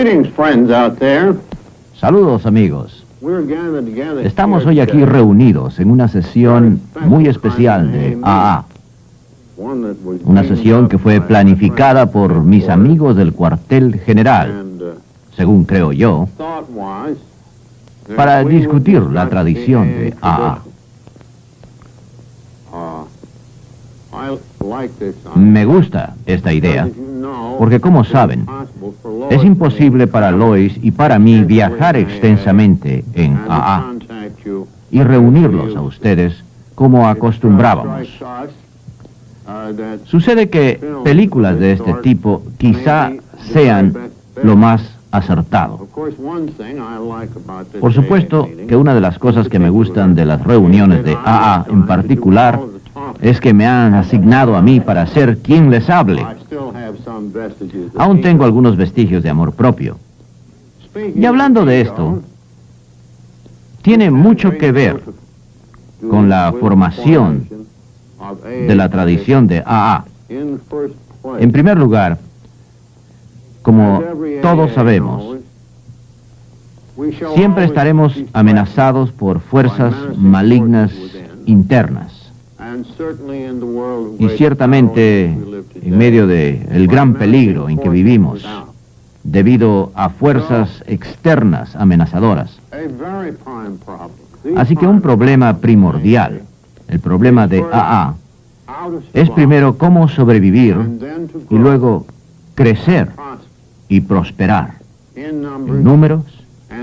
Greetings, friends out there. Saludos, amigos. We're gathered together Estamos here hoy aquí today. reunidos en una sesión muy especial de AA. One that was Una dreamed sesión up que fue by planificada my por friends mis before, amigos del cuartel general, and, según creo yo, thought was that para we would discutir la discuss tradición the de AA AA. tradition. I like this Me gusta esta idea, because, you know, porque como it's saben, impossible for Lois es imposible and me para to Lois y para mí viajar extensamente en and to AA contact you y reunirlos a ustedes como acostumbrábamos. Sucede que películas de este tipo quizá sean lo más acertado. Por supuesto que una de las cosas que me gustan de las reuniones de AA en particular es que me han asignado a mí para ser quien les hable. Aún tengo algunos vestigios de amor propio. Y hablando de esto, tiene mucho que ver con la formación de la tradición de AA. En primer lugar, como todos sabemos, siempre estaremos amenazados por fuerzas malignas internas. Y ciertamente, en medio del gran peligro en que vivimos, debido a fuerzas externas amenazadoras. Así que un problema primordial, el problema de AA, es primero cómo sobrevivir y luego crecer y prosperar en números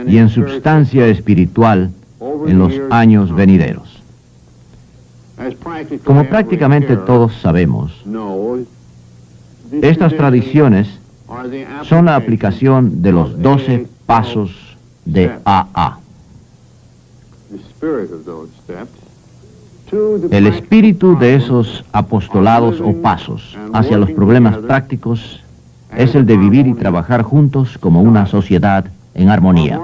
y en substancia espiritual en los años venideros. Como prácticamente todos sabemos, estas tradiciones son la aplicación de los 12 pasos de AA. El espíritu de esos apostolados o pasos hacia los problemas prácticos es el de vivir y trabajar juntos como una sociedad en armonía,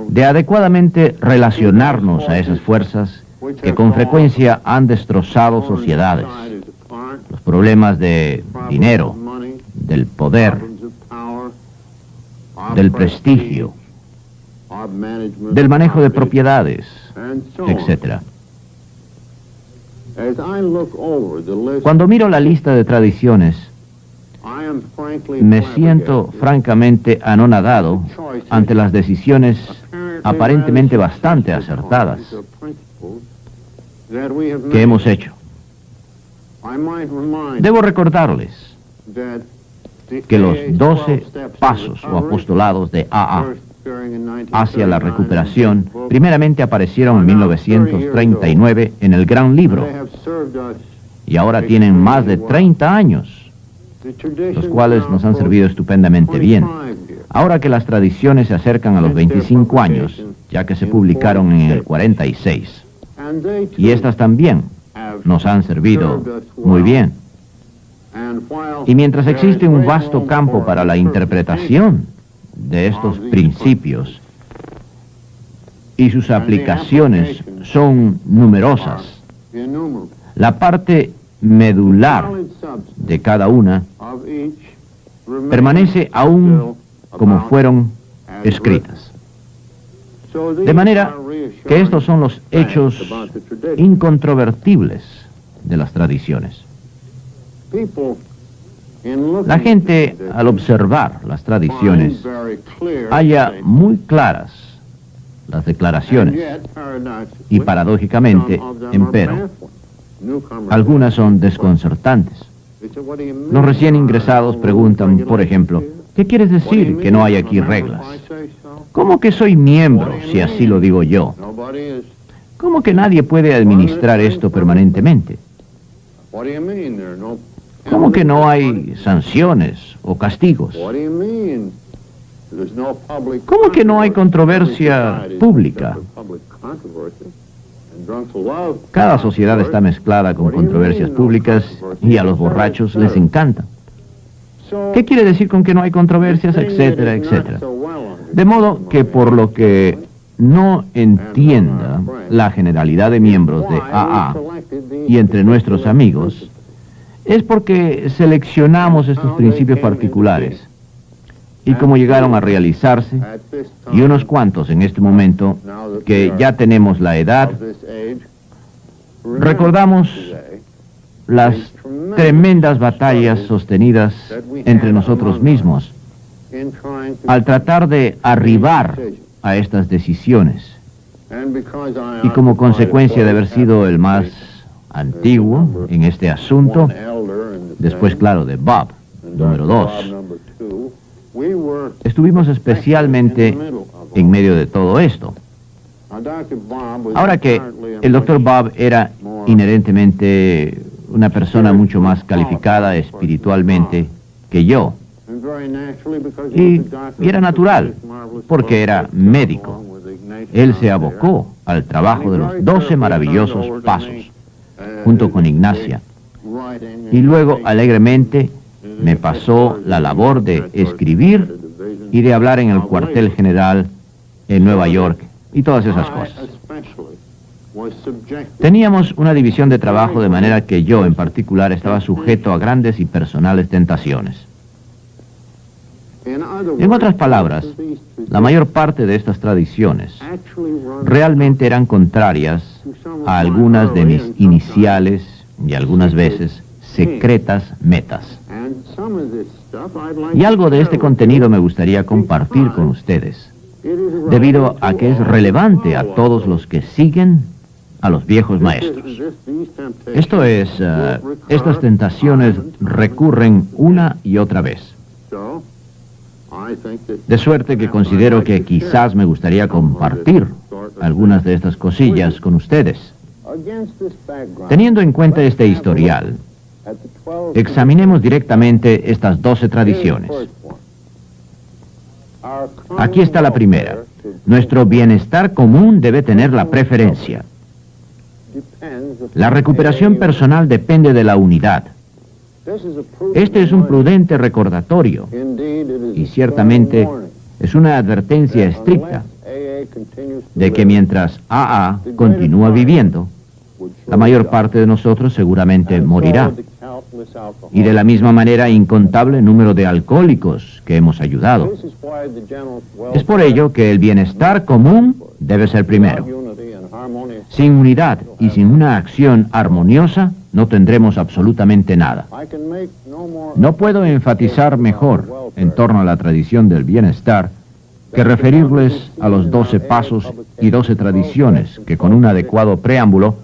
de adecuadamente relacionarnos a esas fuerzas que con frecuencia han destrozado sociedades, los problemas de dinero, del poder, del prestigio, del manejo de propiedades, etc. Cuando miro la lista de tradiciones, me siento francamente anonadado ante las decisiones aparentemente bastante acertadas que hemos hecho. Debo recordarles que los 12 pasos o apostolados de AA hacia la recuperación primeramente aparecieron en 1939 en el Gran Libro y ahora tienen más de 30 años, los cuales nos han servido estupendamente bien. Ahora que las tradiciones se acercan a los 25 años, ya que se publicaron en el 46, y estas también nos han servido muy bien. Y mientras existe un vasto campo para la interpretación de estos principios y sus aplicaciones son numerosas, la parte medular de cada una permanece aún como fueron escritas. De manera que estos son los hechos incontrovertibles de las tradiciones. La gente, al observar las tradiciones, halla muy claras las declaraciones y, paradójicamente, empero, algunas son desconcertantes. Los recién ingresados preguntan, por ejemplo, ¿qué quieres decir que no hay aquí reglas? ¿Cómo que soy miembro si así lo digo yo? ¿Cómo que nadie puede administrar esto permanentemente? ¿Cómo que no hay sanciones o castigos? ¿Cómo que no hay controversia pública? Cada sociedad está mezclada con controversias públicas y a los borrachos les encanta. ¿Qué quiere decir con que no hay controversias, etcétera, etcétera? De modo que por lo que no entienda la generalidad de miembros de AA y entre nuestros amigos, es porque seleccionamos estos principios particulares y cómo llegaron a realizarse, y unos cuantos en este momento que ya tenemos la edad, recordamos las tremendas batallas sostenidas entre nosotros mismos al tratar de arribar a estas decisiones. Y como consecuencia de haber sido el más antiguo en este asunto, después, claro, de Bob, número 2, estuvimos especialmente en medio de todo esto. Ahora que el Dr. Bob era inherentemente una persona mucho más calificada espiritualmente que yo, y era natural, porque era médico. Él se abocó al trabajo de los 12 maravillosos pasos, junto con Ignacia, y luego alegremente me pasó la labor de escribir y de hablar en el cuartel general en Nueva York y todas esas cosas. Teníamos una división de trabajo de manera que yo en particular estaba sujeto a grandes y personales tentaciones. En otras palabras, la mayor parte de estas tradiciones realmente eran contrarias a algunas de mis iniciales y algunas veces secretas metas. Y algo de este contenido me gustaría compartir con ustedes, debido a que es relevante a todos los que siguen a los viejos maestros. Esto es, estas tentaciones recurren una y otra vez. De suerte que considero que quizás me gustaría compartir algunas de estas cosillas con ustedes. Teniendo en cuenta este historial, examinemos directamente estas 12 tradiciones. Aquí está la primera. Nuestro bienestar común debe tener la preferencia. La recuperación personal depende de la unidad. Este es un prudente recordatorio y ciertamente es una advertencia estricta de que mientras AA continúa viviendo, la mayor parte de nosotros seguramente morirá. Y de la misma manera, incontable número de alcohólicos que hemos ayudado. Es por ello que el bienestar común debe ser primero. Sin unidad y sin una acción armoniosa, no tendremos absolutamente nada. No puedo enfatizar mejor en torno a la tradición del bienestar que referirles a los 12 pasos y 12 tradiciones que con un adecuado preámbulo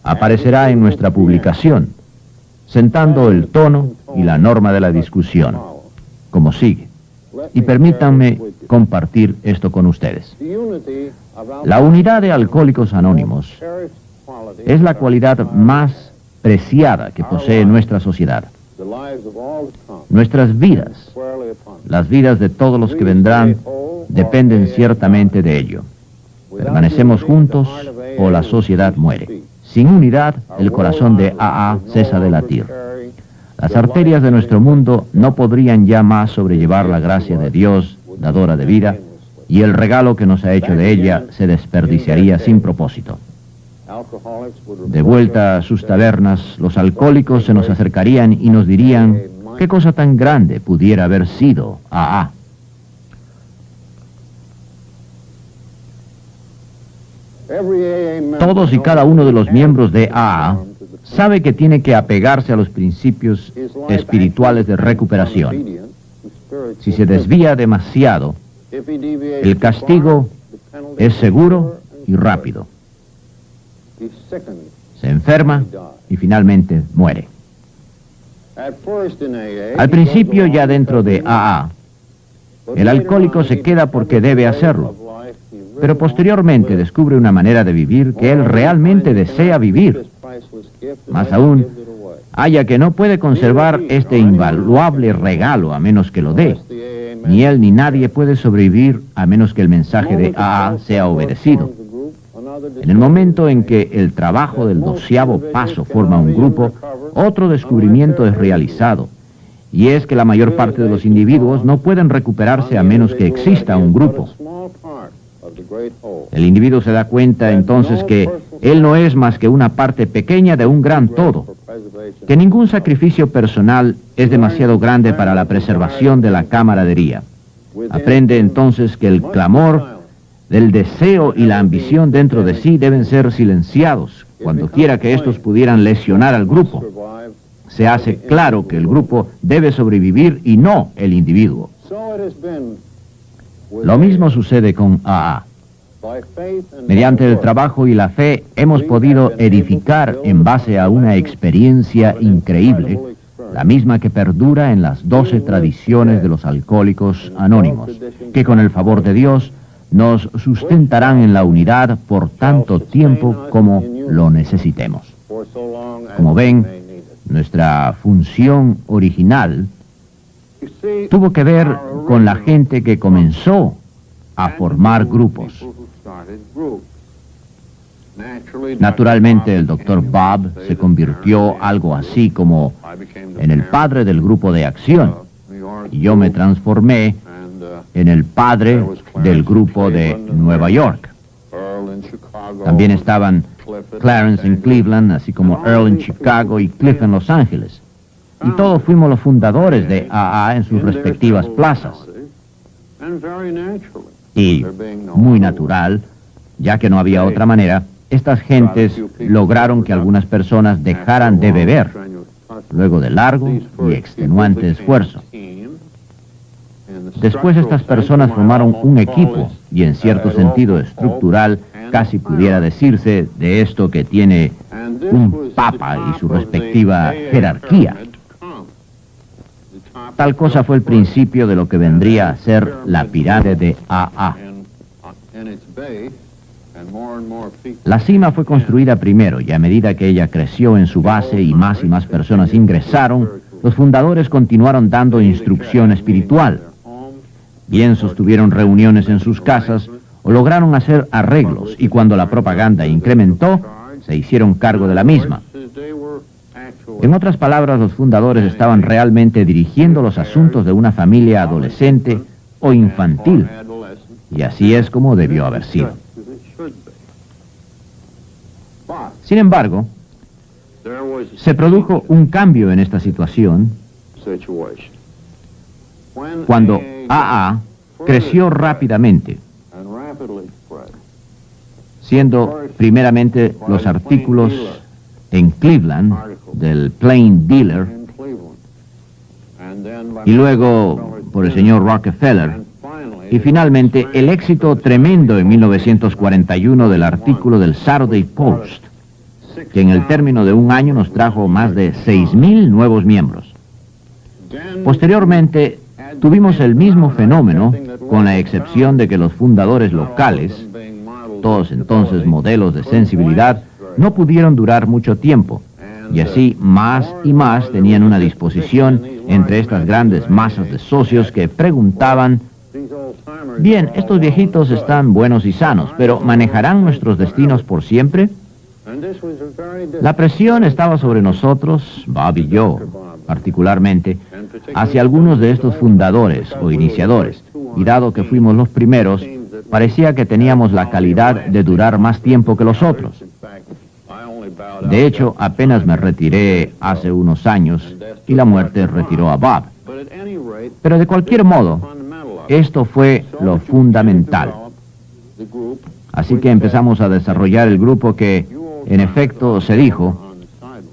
aparecerá en nuestra publicación, sentando el tono y la norma de la discusión, como sigue. Y permítanme compartir esto con ustedes. La unidad de Alcohólicos Anónimos es la cualidad más preciada que posee nuestra sociedad. Nuestras vidas, las vidas de todos los que vendrán, dependen ciertamente de ello. Permanecemos juntos o la sociedad muere. Sin unidad, el corazón de AA cesa de latir. Las arterias de nuestro mundo no podrían ya más sobrellevar la gracia de Dios, dadora de vida, y el regalo que nos ha hecho de ella se desperdiciaría sin propósito. De vuelta a sus tabernas, los alcohólicos se nos acercarían y nos dirían qué cosa tan grande pudiera haber sido AA. Todos y cada uno de los miembros de AA sabe que tiene que apegarse a los principios espirituales de recuperación. Si se desvía demasiado, el castigo es seguro y rápido. Se enferma y finalmente muere. Al principio, ya dentro de AA, el alcohólico se queda porque debe hacerlo, pero posteriormente descubre una manera de vivir que él realmente desea vivir. Más aún, halla que no puede conservar este invaluable regalo a menos que lo dé. Ni él ni nadie puede sobrevivir a menos que el mensaje de AA sea obedecido. En el momento en que el trabajo del 12º paso forma un grupo, otro descubrimiento es realizado, y es que la mayor parte de los individuos no pueden recuperarse a menos que exista un grupo. El individuo se da cuenta entonces que él no es más que una parte pequeña de un gran todo, que ningún sacrificio personal es demasiado grande para la preservación de la camaradería. Aprende entonces que el clamor del deseo y la ambición dentro de sí deben ser silenciados cuando quiera que estos pudieran lesionar al grupo. Se hace claro que el grupo debe sobrevivir y no el individuo. Lo mismo sucede con AA. Mediante el trabajo y la fe hemos podido edificar en base a una experiencia increíble, la misma que perdura en las 12 tradiciones de los alcohólicos anónimos, que con el favor de Dios nos sustentarán en la unidad por tanto tiempo como lo necesitemos. Como ven, nuestra función original tuvo que ver con la gente que comenzó a formar grupos. Naturalmente, el Dr. Bob se convirtió algo así como en el padre del grupo de acción, y yo me transformé en el padre del grupo de Nueva York. También estaban Clarence en Cleveland, así como Earl en Chicago y Cliff en Los Ángeles. Y todos fuimos los fundadores de AA en sus respectivas plazas. Y, muy natural, ya que no había otra manera, estas gentes lograron que algunas personas dejaran de beber, luego de largo y extenuante esfuerzo. Después estas personas formaron un equipo, y en cierto sentido estructural, casi pudiera decirse de esto que tiene un papa y su respectiva jerarquía. Tal cosa fue el principio de lo que vendría a ser la pirámide de AA. La cima fue construida primero, y a medida que ella creció en su base y más personas ingresaron, los fundadores continuaron dando instrucción espiritual. Bien sostuvieron reuniones en sus casas o lograron hacer arreglos, y cuando la propaganda incrementó, se hicieron cargo de la misma. En otras palabras, los fundadores estaban realmente dirigiendo los asuntos de una familia adolescente o infantil, y así es como debió haber sido. Sin embargo, se produjo un cambio en esta situación cuando AA creció rápidamente, siendo primeramente los artículos en Cleveland del Plain Dealer y luego por el señor Rockefeller, y finalmente el éxito tremendo en 1941 del artículo del Saturday Post, que en el término de un año nos trajo más de 6,000 nuevos miembros. Posteriormente, tuvimos el mismo fenómeno, con la excepción de que los fundadores locales, todos entonces modelos de sensibilidad, no pudieron durar mucho tiempo, y así más y más tenían una disposición entre estas grandes masas de socios que preguntaban: bien, estos viejitos están buenos y sanos, pero ¿manejarán nuestros destinos por siempre? La presión estaba sobre nosotros, Bob y yo, particularmente, hacia algunos de estos fundadores o iniciadores, y dado que fuimos los primeros, parecía que teníamos la calidad de durar más tiempo que los otros. De hecho, apenas me retiré hace unos años y la muerte retiró a Bob. Pero de cualquier modo, esto fue lo fundamental. Así que empezamos a desarrollar el grupo que, en efecto, se dijo: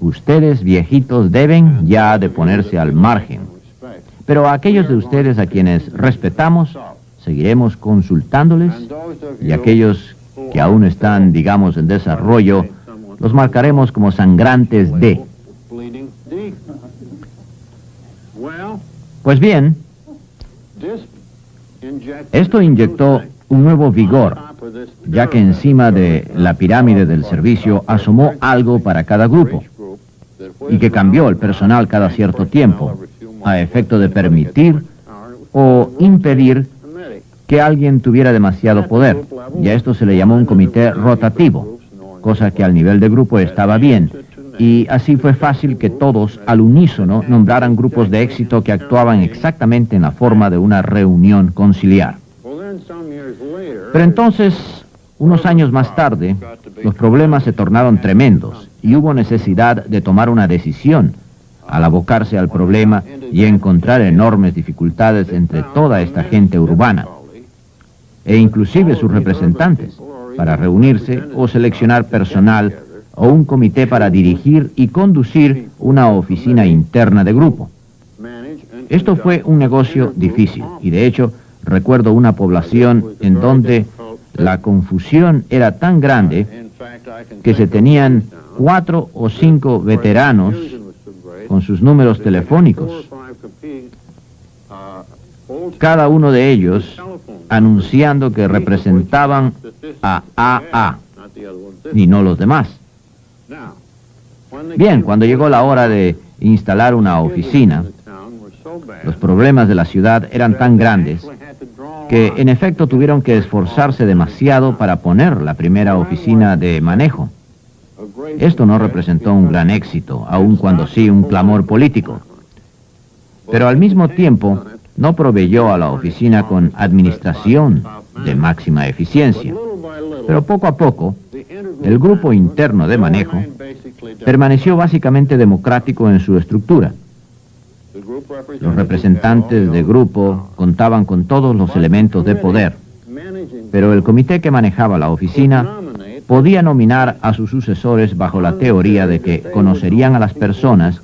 ustedes viejitos deben ya de ponerse al margen. Pero a aquellos de ustedes a quienes respetamos, seguiremos consultándoles, y aquellos que aún están, digamos, en desarrollo, los marcaremos como sangrantes D. Pues bien, esto inyectó un nuevo vigor, ya que encima de la pirámide del servicio asomó algo para cada grupo, y que cambió el personal cada cierto tiempo, a efecto de permitir o impedir que alguien tuviera demasiado poder, y a esto se le llamó un comité rotativo, cosa que al nivel de grupo estaba bien, y así fue fácil que todos, al unísono, nombraran grupos de éxito que actuaban exactamente en la forma de una reunión conciliar. Pero entonces, unos años más tarde, los problemas se tornaron tremendos, y hubo necesidad de tomar una decisión al abocarse al problema y encontrar enormes dificultades entre toda esta gente urbana, e inclusive sus representantes, para reunirse o seleccionar personal o un comité para dirigir y conducir una oficina interna de grupo. Esto fue un negocio difícil y de hecho recuerdo una población en donde la confusión era tan grande que se tenían 4 o 5 veteranos con sus números telefónicos, cada uno de ellos anunciando que representaban a AA y no los demás. Bien, cuando llegó la hora de instalar una oficina, los problemas de la ciudad eran tan grandes que en efecto tuvieron que esforzarse demasiado para poner la primera oficina de manejo. Esto no representó un gran éxito, aun cuando sí un clamor político. Pero al mismo tiempo, no proveyó a la oficina con administración de máxima eficiencia. Pero poco a poco, el grupo interno de manejo permaneció básicamente democrático en su estructura. Los representantes de grupo contaban con todos los elementos de poder, pero el comité que manejaba la oficina podía nominar a sus sucesores bajo la teoría de que conocerían a las personas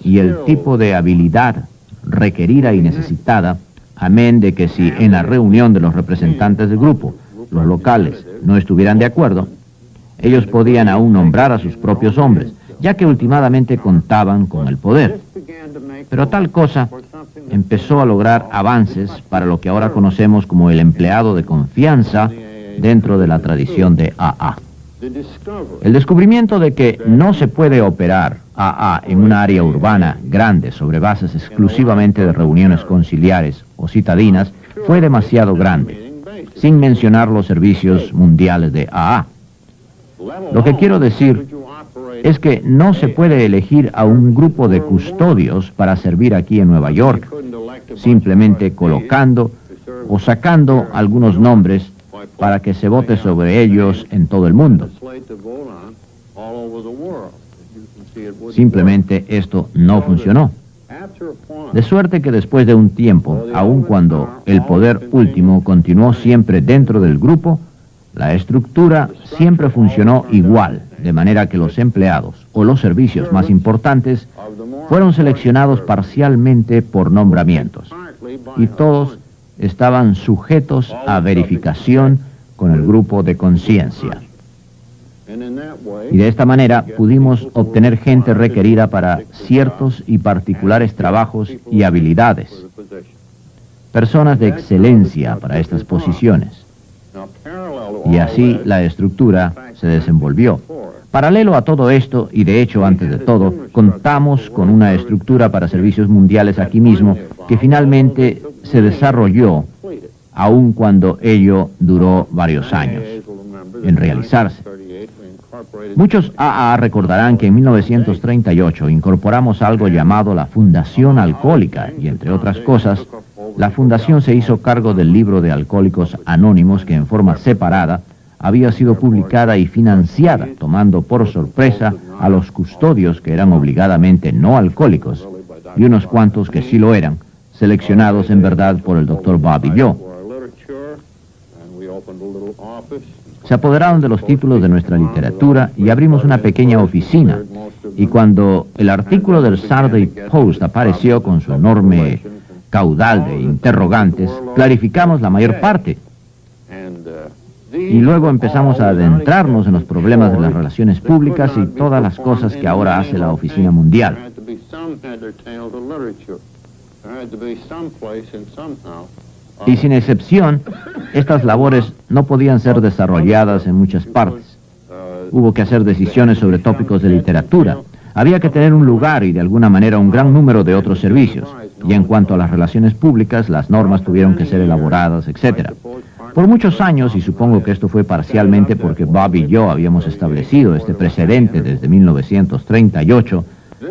y el tipo de habilidad requerida y necesitada, amén de que si en la reunión de los representantes del grupo, los locales, no estuvieran de acuerdo, ellos podían aún nombrar a sus propios hombres, ya que últimamente contaban con el poder. Pero tal cosa empezó a lograr avances para lo que ahora conocemos como el empleado de confianza dentro de la tradición de AA. El descubrimiento de que no se puede operar AA en una área urbana grande sobre bases exclusivamente de reuniones conciliares o citadinas fue demasiado grande, sin mencionar los servicios mundiales de AA. Lo que quiero decir es que no se puede elegir a un grupo de custodios para servir aquí en Nueva York, simplemente colocando o sacando algunos nombres para que se vote sobre ellos en todo el mundo. Simplemente esto no funcionó. De suerte que después de un tiempo, aun cuando el poder último continuó siempre dentro del grupo, la estructura siempre funcionó igual, de manera que los empleados o los servicios más importantes fueron seleccionados parcialmente por nombramientos, y todos estaban sujetos a verificación con el grupo de conciencia. Y de esta manera pudimos obtener gente requerida para ciertos y particulares trabajos y habilidades, personas de excelencia para estas posiciones. Y así la estructura se desenvolvió. Paralelo a todo esto, y de hecho antes de todo, contamos con una estructura para servicios mundiales aquí mismo que finalmente se desarrolló, aun cuando ello duró varios años en realizarse. Muchos AA recordarán que en 1938 incorporamos algo llamado la Fundación Alcohólica y, entre otras cosas, la fundación se hizo cargo del libro de Alcohólicos Anónimos que en forma separada había sido publicada y financiada, tomando por sorpresa a los custodios que eran obligadamente no alcohólicos y unos cuantos que sí lo eran, seleccionados en verdad por el Dr. Bobby Joe. Se apoderaron de los títulos de nuestra literatura y abrimos una pequeña oficina, y cuando el artículo del Saturday Post apareció con su enorme caudal de interrogantes, clarificamos la mayor parte. Y luego empezamos a adentrarnos en los problemas de las relaciones públicas y todas las cosas que ahora hace la Oficina Mundial. Y sin excepción, estas labores no podían ser desarrolladas en muchas partes. Hubo que hacer decisiones sobre tópicos de literatura. Había que tener un lugar y de alguna manera un gran número de otros servicios. Y en cuanto a las relaciones públicas, las normas tuvieron que ser elaboradas, etc. Por muchos años, y supongo que esto fue parcialmente porque Bob y yo habíamos establecido este precedente desde 1938,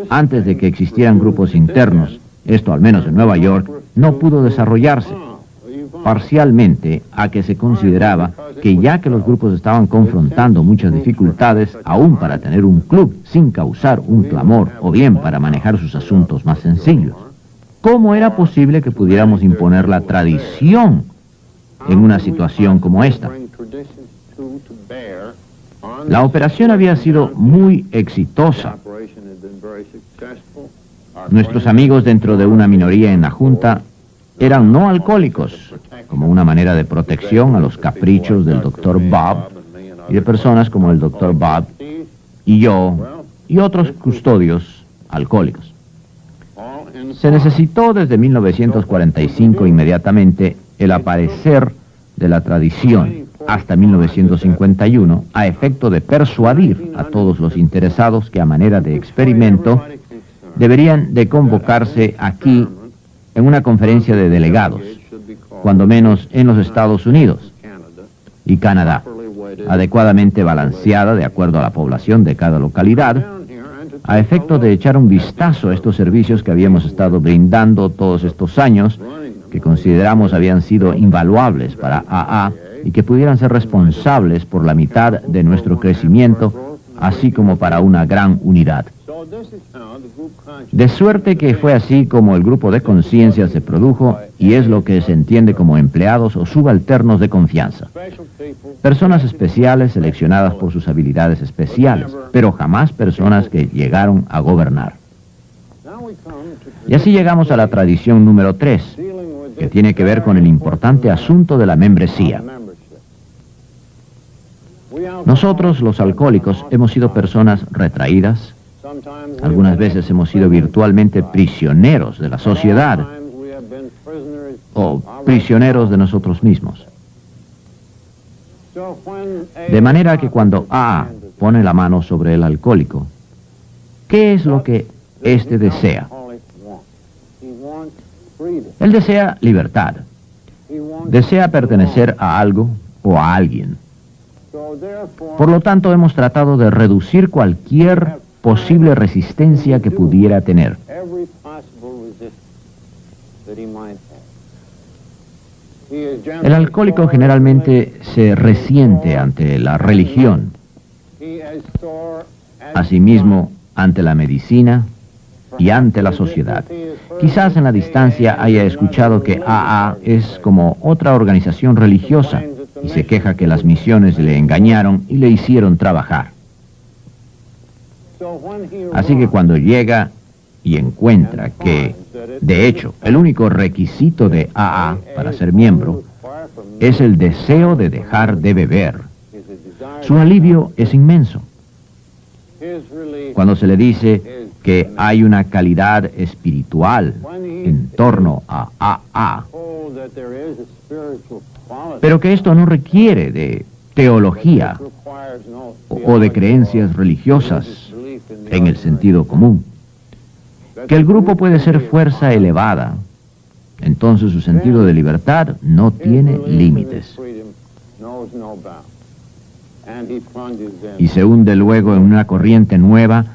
antes de que existieran grupos internos, esto al menos en Nueva York, no pudo desarrollarse. parcialmente a que se consideraba que ya que los grupos estaban confrontando muchas dificultades, aún para tener un club sin causar un clamor o bien para manejar sus asuntos más sencillos, ¿cómo era posible que pudiéramos imponer la tradición en una situación como esta? La operación había sido muy exitosa. Nuestros amigos dentro de una minoría en la Junta eran no alcohólicos, como una manera de protección a los caprichos del Dr. Bob y de personas como el Dr. Bob y yo y otros custodios alcohólicos. Se necesitó desde 1945 inmediatamente el aparecer de la tradición hasta 1951 a efecto de persuadir a todos los interesados que a manera de experimento deberían de convocarse aquí en una conferencia de delegados, cuando menos en los Estados Unidos y Canadá, adecuadamente balanceada de acuerdo a la población de cada localidad, a efecto de echar un vistazo a estos servicios que habíamos estado brindando todos estos años, que consideramos habían sido invaluables para AA y que pudieran ser responsables por la mitad de nuestro crecimiento, así como para una gran unidad. De suerte que fue así como el grupo de conciencia se produjo y es lo que se entiende como empleados o subalternos de confianza. Personas especiales seleccionadas por sus habilidades especiales, pero jamás personas que llegaron a gobernar. Y así llegamos a la tradición número 3, que tiene que ver con el importante asunto de la membresía. Nosotros, los alcohólicos, hemos sido personas retraídas. Algunas veces hemos sido virtualmente prisioneros de la sociedad o prisioneros de nosotros mismos. De manera que cuando AA pone la mano sobre el alcohólico, ¿qué es lo que éste desea? Él desea libertad. Desea pertenecer a algo o a alguien. Por lo tanto, hemos tratado de reducir cualquier posible resistencia que pudiera tener. El alcohólico generalmente se resiente ante la religión, asimismo ante la medicina y ante la sociedad. Quizás en la distancia haya escuchado que AA es como otra organización religiosa y se queja que las misiones le engañaron y le hicieron trabajar. Así que cuando llega y encuentra que, de hecho, el único requisito de AA para ser miembro es el deseo de dejar de beber, su alivio es inmenso. Cuando se le dice que hay una calidad espiritual en torno a AA, pero que esto no requiere de teología o de creencias religiosas en el sentido común, que el grupo puede ser fuerza elevada, entonces su sentido de libertad no tiene límites. Y se hunde luego en una corriente nueva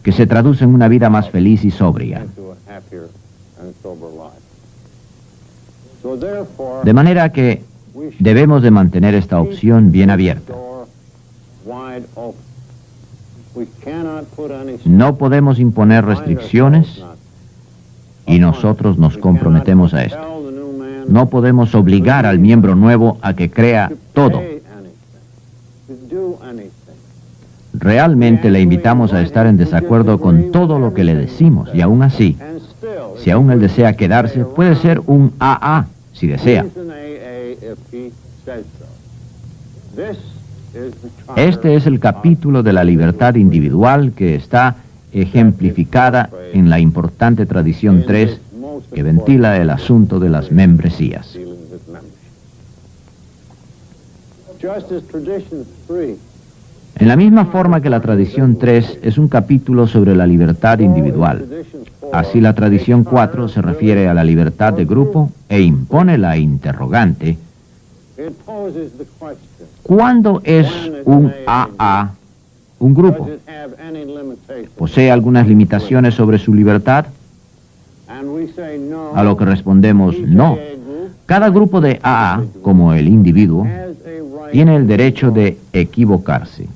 que se traduce en una vida más feliz y sobria. De manera que debemos de mantener esta opción bien abierta. No podemos imponer restricciones y nosotros nos comprometemos a esto. No podemos obligar al miembro nuevo a que crea todo. Realmente le invitamos a estar en desacuerdo con todo lo que le decimos y aún así, si aún él desea quedarse, puede ser un AA si desea. Este es el capítulo de la libertad individual que está ejemplificada en la importante tradición 3 que ventila el asunto de las membresías. En la misma forma que la tradición 3 es un capítulo sobre la libertad individual, así la tradición 4 se refiere a la libertad de grupo e impone la interrogante: ¿cuándo es un AA un grupo? ¿Posee algunas limitaciones sobre su libertad? A lo que respondemos no. Cada grupo de AA, como el individuo, tiene el derecho de equivocarse.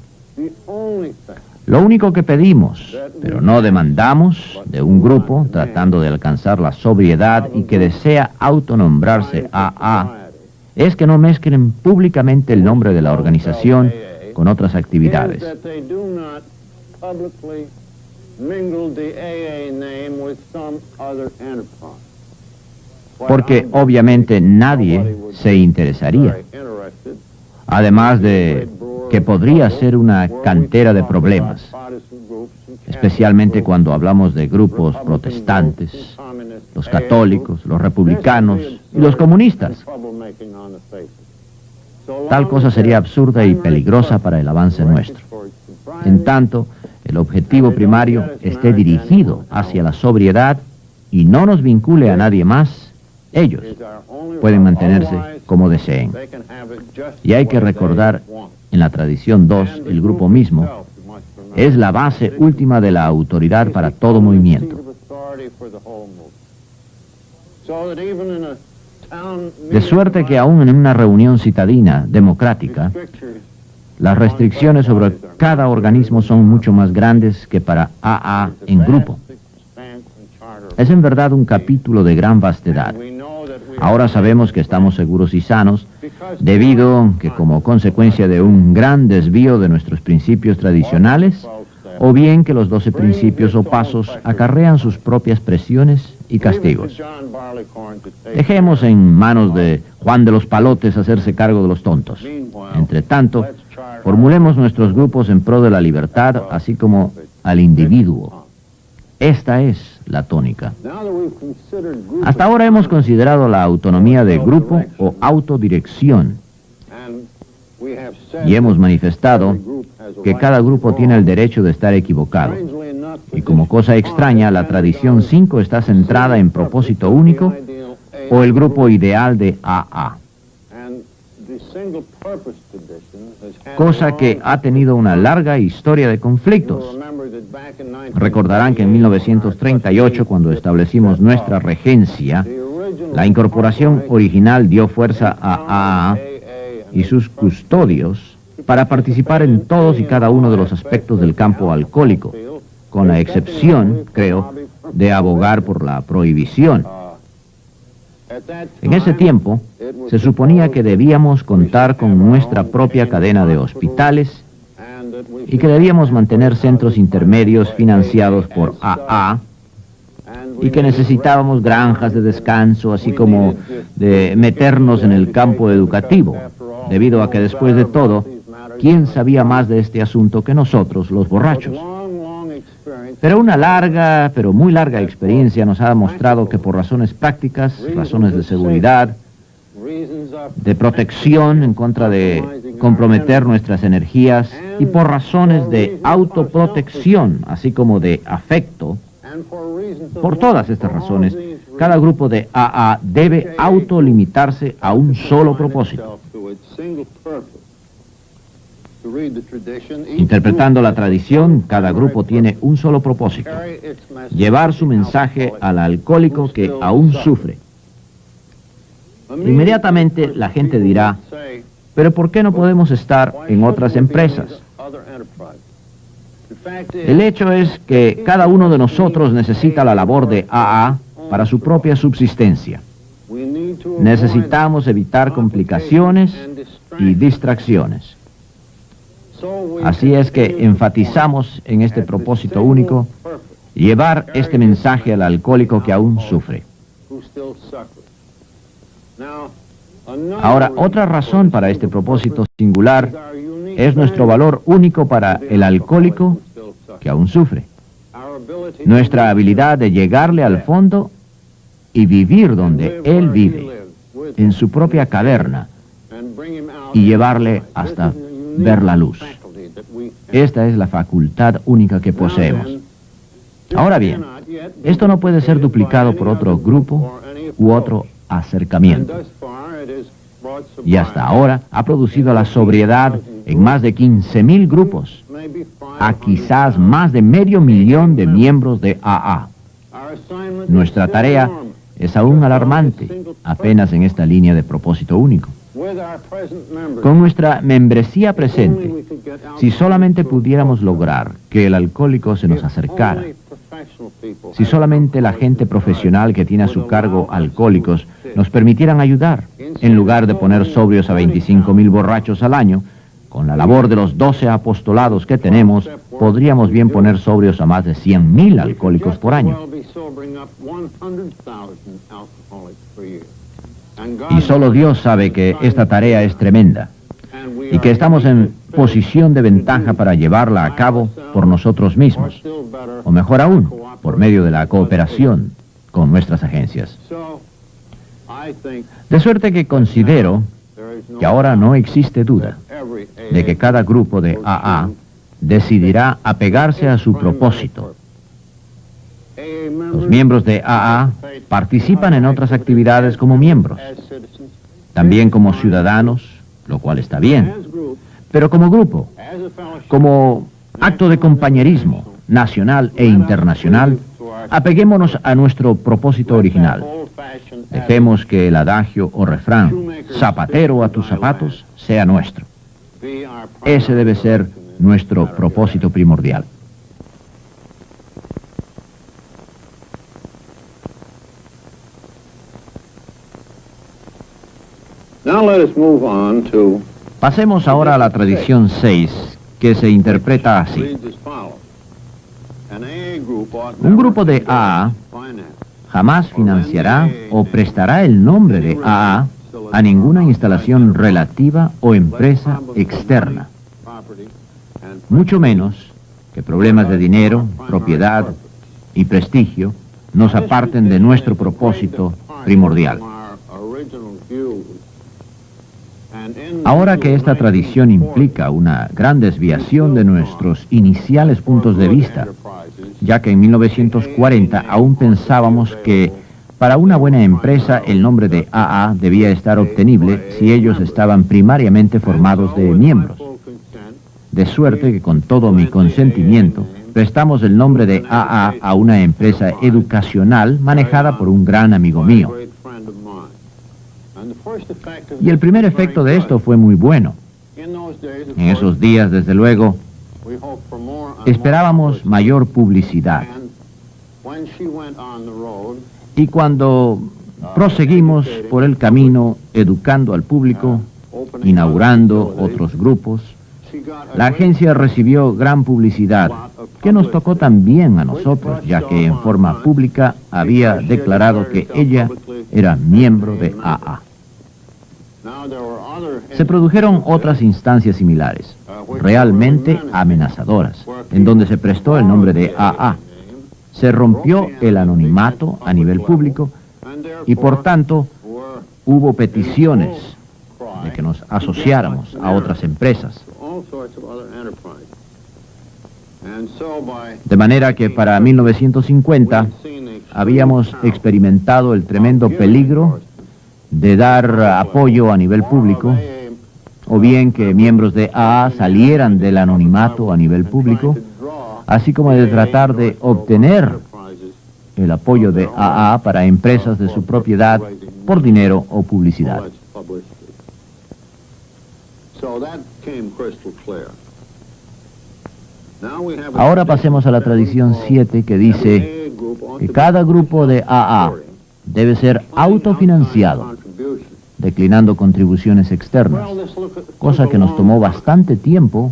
Lo único que pedimos, pero no demandamos, de un grupo tratando de alcanzar la sobriedad y que desea autonombrarse AA, es que no mezclen públicamente el nombre de la organización con otras actividades. Porque obviamente nadie se interesaría. Además de que podría ser una cantera de problemas, especialmente cuando hablamos de grupos protestantes, los católicos, los republicanos y los comunistas. Tal cosa sería absurda y peligrosa para el avance nuestro. En tanto, el objetivo primario esté dirigido hacia la sobriedad y no nos vincule a nadie más, ellos pueden mantenerse como deseen. Y hay que recordar, en la tradición 2, el grupo mismo es la base última de la autoridad para todo movimiento. De suerte que aún en una reunión citadina democrática, las restricciones sobre cada organismo son mucho más grandes que para AA en grupo. Es en verdad un capítulo de gran vastedad. Ahora sabemos que estamos seguros y sanos, debido a que como consecuencia de un gran desvío de nuestros principios tradicionales, o bien que los 12 principios o pasos acarrean sus propias presiones y castigos. Dejemos en manos de Juan de los Palotes hacerse cargo de los tontos. Entre tanto, formulemos nuestros grupos en pro de la libertad, así como al individuo. Esta es la tónica. Hasta ahora hemos considerado la autonomía de grupo o autodirección y hemos manifestado que cada grupo tiene el derecho de estar equivocado. Y como cosa extraña, la tradición 5 está centrada en propósito único o el grupo ideal de AA. Cosa que ha tenido una larga historia de conflictos. Recordarán que en 1938, cuando establecimos nuestra regencia, la incorporación original dio fuerza a AA y sus custodios para participar en todos y cada uno de los aspectos del campo alcohólico, con la excepción, creo, de abogar por la prohibición. En ese tiempo, se suponía que debíamos contar con nuestra propia cadena de hospitales y que debíamos mantener centros intermedios financiados por AA y que necesitábamos granjas de descanso, así como de meternos en el campo educativo, debido a que después de todo, ¿quién sabía más de este asunto que nosotros, los borrachos? Pero una larga, pero muy larga experiencia nos ha demostrado que por razones prácticas, razones de seguridad, de protección en contra de comprometer nuestras energías y por razones de autoprotección, así como de afecto, por todas estas razones, cada grupo de AA debe autolimitarse a un solo propósito. Interpretando la tradición, cada grupo tiene un solo propósito: llevar su mensaje al alcohólico que aún sufre. Inmediatamente la gente dirá, ¿pero por qué no podemos estar en otras empresas? El hecho es que cada uno de nosotros necesita la labor de AA para su propia subsistencia. Necesitamos evitar complicaciones y distracciones. Así es que enfatizamos en este propósito único, llevar este mensaje al alcohólico que aún sufre. Ahora, otra razón para este propósito singular es nuestro valor único para el alcohólico que aún sufre. Nuestra habilidad de llegarle al fondo y vivir donde él vive, en su propia caverna, y llevarle hasta ver la luz. Esta es la facultad única que poseemos. Ahora bien, esto no puede ser duplicado por otro grupo u otro acercamiento. Y hasta ahora ha producido la sobriedad en más de 15.000 grupos, a quizás más de 500.000 de miembros de AA. Nuestra tarea es aún alarmante, apenas en esta línea de propósito único. Con nuestra membresía presente, si solamente pudiéramos lograr que el alcohólico se nos acercara, si solamente la gente profesional que tiene a su cargo alcohólicos nos permitieran ayudar, en lugar de poner sobrios a 25,000 borrachos al año, con la labor de los 12 apostolados que tenemos, podríamos bien poner sobrios a más de 100,000 alcohólicos por año. Y solo Dios sabe que esta tarea es tremenda y que estamos en posición de ventaja para llevarla a cabo por nosotros mismos, o mejor aún, por medio de la cooperación con nuestras agencias. De suerte que considero que ahora no existe duda de que cada grupo de AA decidirá apegarse a su propósito. Los miembros de AA participan en otras actividades como miembros, también como ciudadanos, lo cual está bien, pero como grupo, como acto de compañerismo nacional e internacional, apeguémonos a nuestro propósito original. Dejemos que el adagio o refrán, zapatero a tus zapatos, sea nuestro. Ese debe ser nuestro propósito primordial. Pasemos ahora a la tradición 6, que se interpreta así. Un grupo de AA jamás financiará o prestará el nombre de AA a ninguna instalación relativa o empresa externa, mucho menos que problemas de dinero, propiedad y prestigio nos aparten de nuestro propósito primordial. Ahora que esta tradición implica una gran desviación de nuestros iniciales puntos de vista, ya que en 1940 aún pensábamos que para una buena empresa el nombre de AA debía estar obtenible si ellos estaban primariamente formados de miembros. De suerte que con todo mi consentimiento prestamos el nombre de AA a una empresa educacional manejada por un gran amigo mío. Y el primer efecto de esto fue muy bueno. En esos días, desde luego, esperábamos mayor publicidad. Y cuando proseguimos por el camino educando al público, inaugurando otros grupos, la agencia recibió gran publicidad, que nos tocó también a nosotros, ya que en forma pública había declarado que ella era miembro de AA. Se produjeron otras instancias similares, realmente amenazadoras, en donde se prestó el nombre de AA. Se rompió el anonimato a nivel público y por tanto hubo peticiones de que nos asociáramos a otras empresas. De manera que para 1950 habíamos experimentado el tremendo peligro de dar apoyo a nivel público, o bien que miembros de AA salieran del anonimato a nivel público, así como de tratar de obtener el apoyo de AA para empresas de su propiedad por dinero o publicidad. Ahora pasemos a la tradición 7, que dice que cada grupo de AA debe ser autofinanciado, declinando contribuciones externas, cosa que nos tomó bastante tiempo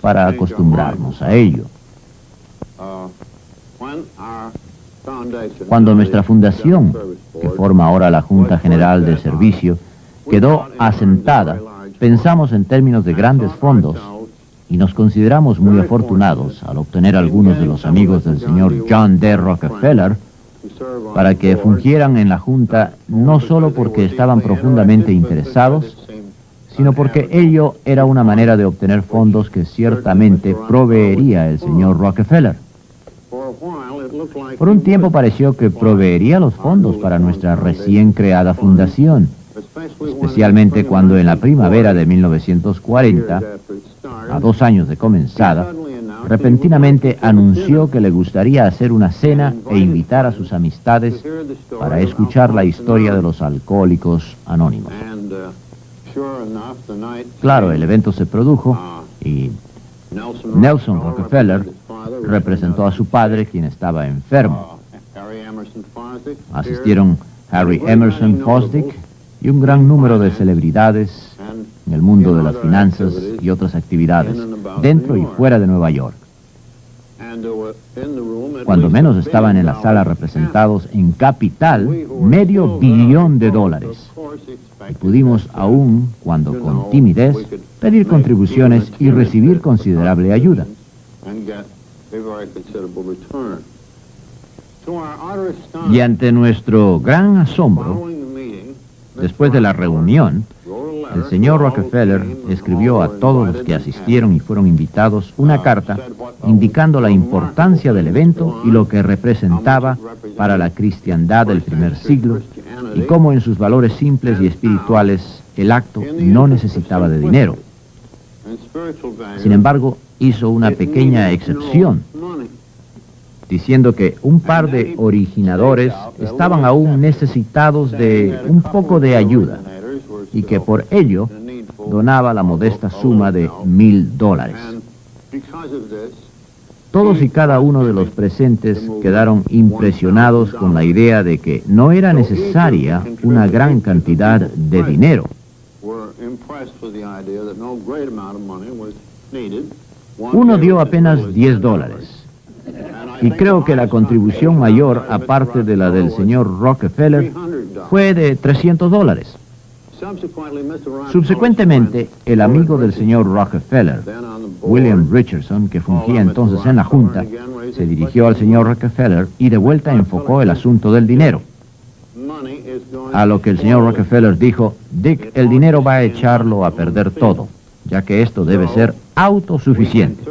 para acostumbrarnos a ello. Cuando nuestra fundación, que forma ahora la Junta General de Servicio, quedó asentada, pensamos en términos de grandes fondos y nos consideramos muy afortunados al obtener algunos de los amigos del señor John D. Rockefeller para que fungieran en la Junta, no solo porque estaban profundamente interesados, sino porque ello era una manera de obtener fondos que ciertamente proveería el señor Rockefeller. Por un tiempo pareció que proveería los fondos para nuestra recién creada fundación, especialmente cuando en la primavera de 1940, a 2 años de comenzada, repentinamente anunció que le gustaría hacer una cena e invitar a sus amistades para escuchar la historia de los alcohólicos anónimos. Claro, el evento se produjo y Nelson Rockefeller representó a su padre, quien estaba enfermo. Asistieron Harry Emerson Fosdick y un gran número de celebridades en el mundo de las finanzas y otras actividades, dentro y fuera de Nueva York. Cuando menos estaban en la sala representados en capital $500 millones. Y pudimos aún, cuando con timidez, pedir contribuciones y recibir considerable ayuda. Y ante nuestro gran asombro, después de la reunión, el señor Rockefeller escribió a todos los que asistieron y fueron invitados una carta indicando la importancia del evento y lo que representaba para la cristiandad del primer siglo y cómo en sus valores simples y espirituales el acto no necesitaba de dinero. Sin embargo, hizo una pequeña excepción, diciendo que un par de originadores estaban aún necesitados de un poco de ayuda y que por ello donaba la modesta suma de $1000. Todos y cada uno de los presentes quedaron impresionados con la idea de que no era necesaria una gran cantidad de dinero. Uno dio apenas $10. Y creo que la contribución mayor, aparte de la del señor Rockefeller, fue de $300. Subsecuentemente, el amigo del señor Rockefeller, William Richardson, que fungía entonces en la Junta, se dirigió al señor Rockefeller y de vuelta enfocó el asunto del dinero. A lo que el señor Rockefeller dijo: Dick, el dinero va a echarlo a perder todo, ya que esto debe ser autosuficiente.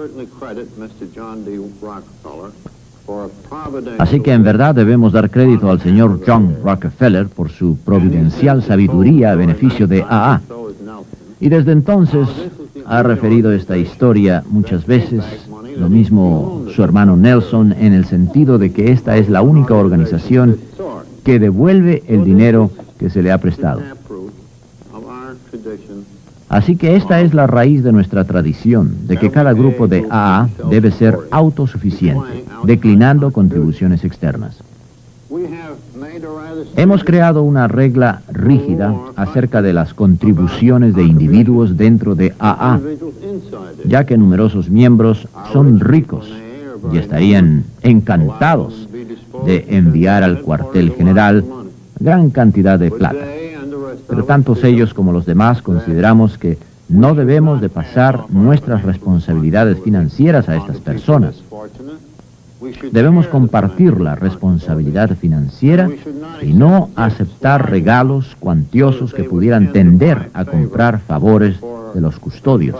Así que en verdad debemos dar crédito al señor John Rockefeller por su providencial sabiduría a beneficio de AA. Y desde entonces ha referido esta historia muchas veces, lo mismo su hermano Nelson, en el sentido de que esta es la única organización que devuelve el dinero que se le ha prestado. Así que esta es la raíz de nuestra tradición, de que cada grupo de AA debe ser autosuficiente, declinando contribuciones externas. Hemos creado una regla rígida acerca de las contribuciones de individuos dentro de AA, ya que numerosos miembros son ricos y estarían encantados de enviar al cuartel general gran cantidad de plata. Pero tantos ellos como los demás consideramos que no debemos de pasar nuestras responsabilidades financieras a estas personas. Debemos compartir la responsabilidad financiera y no aceptar regalos cuantiosos que pudieran tender a comprar favores de los custodios.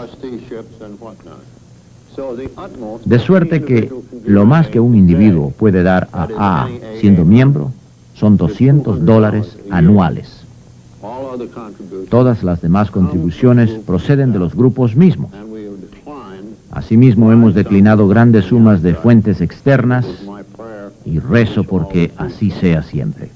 De suerte que lo más que un individuo puede dar a AA siendo miembro son $200 anuales. Todas las demás contribuciones proceden de los grupos mismos. Asimismo, hemos declinado grandes sumas de fuentes externas y rezo porque así sea siempre.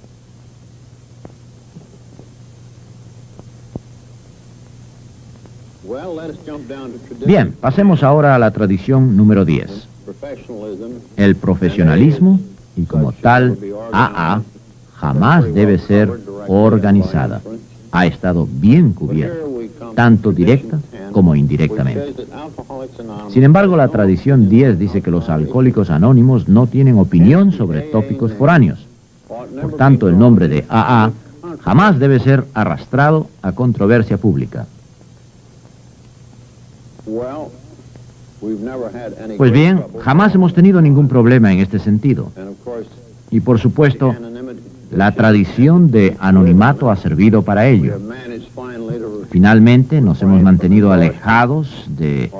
Bien, pasemos ahora a la tradición número 10. El profesionalismo, y como tal, AA jamás debe ser organizada. Ha estado bien cubierta, tanto directa como indirectamente. Sin embargo, la tradición 10 dice que los alcohólicos anónimos no tienen opinión sobre tópicos foráneos. Por tanto, el nombre de AA jamás debe ser arrastrado a controversia pública. Pues bien, jamás hemos tenido ningún problema en este sentido. Y por supuesto, la tradición de anonimato ha servido para ello. Finalmente, nos hemos mantenido alejados de